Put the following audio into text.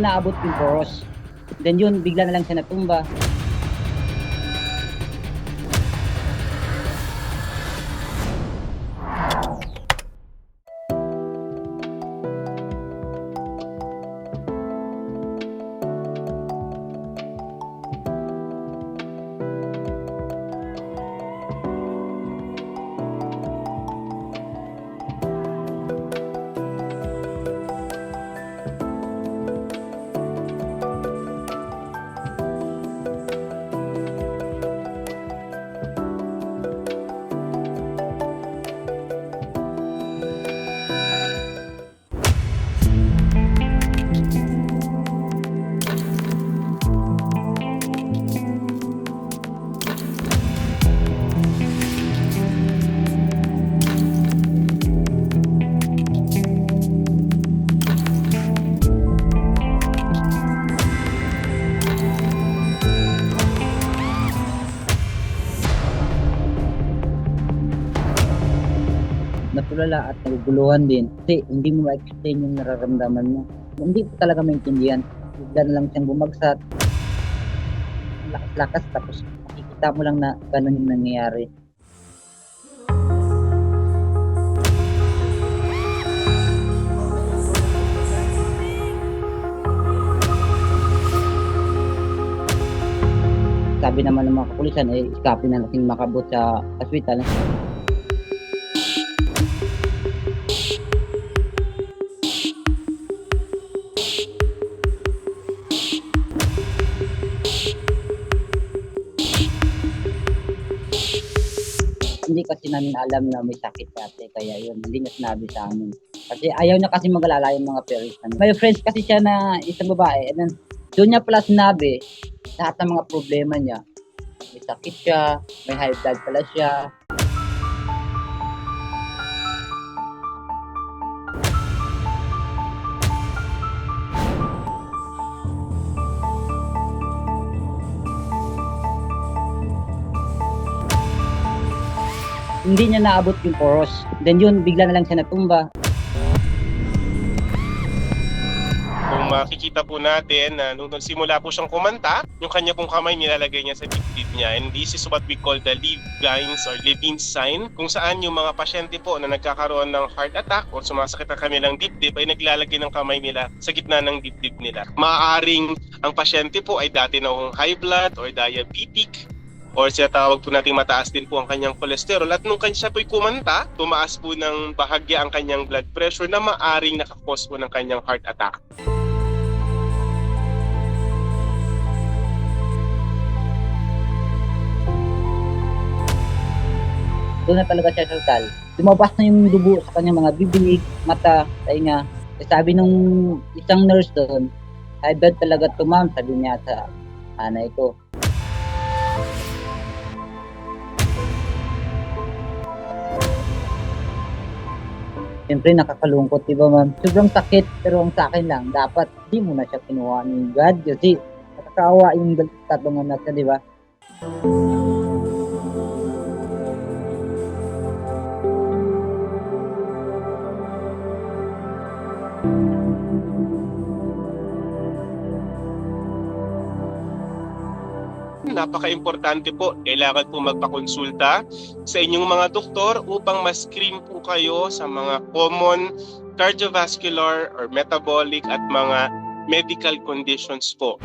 naabot yung poros. Then yun, bigla na lang siya natumba. Natulala at naguguluhan din kasi hindi mo ma-explain yung nararamdaman mo. Hindi ko talaga maintindihan. Bigla na lang siyang bumagsak. Lakas-lakas tapos makikita mo lang na ganun yung nangyayari. Sabi naman ng mga kapulisan, iskapin na natin makabot sa hospital. Hindi kasi namin alam na may sakit dati, kaya yun, hindi niya sinabi sa amin. Kasi ayaw niya kasi mag-alala yung mga parents namin. May friends kasi siya na isang babae, and then doon niya pala sinabi lahat ng mga problema niya. May sakit siya, may high blood pala siya. Hindi niya naabot yung poros. Then yun, bigla na lang siya natumba. Kung makikita po natin na nung nagsimula po siyang kumanta, yung kanya pong kamay nilalagay niya sa dibdib niya. And this is what we call the Levines or Levine's sign, kung saan yung mga pasyente po na nagkakaroon ng heart attack o sumasakit ang kanilang dibdib ay naglalagay ng kamay nila sa gitna ng dibdib nila. Maaaring ang pasyente po ay dati na high blood or diabetic, or sinatawag po natin mataas din po ang kanyang cholesterol, at nung siya po'y kumanta, tumaas po ng bahagya ang kanyang blood pressure na maaring nakakos po ng kanyang heart attack. Doon na talaga siya sa hospital. Lumabas na yung dugo sa kanyang mga bibig, mata, tainga. Sabi nung isang nurse doon, high blood talaga to ma'am, sabi niya sa nanay ko. Siyempre nakakalungkot, diba ma'am? Sobrang sakit, pero ang sa akin lang, dapat di mo na siya kinuha ng God kasi nakakaawa yung tatlong anak niya, diba? Napaka-importante po, kailangan po magpakonsulta sa inyong mga doktor upang ma-screen po kayo sa mga common cardiovascular or metabolic at mga medical conditions po.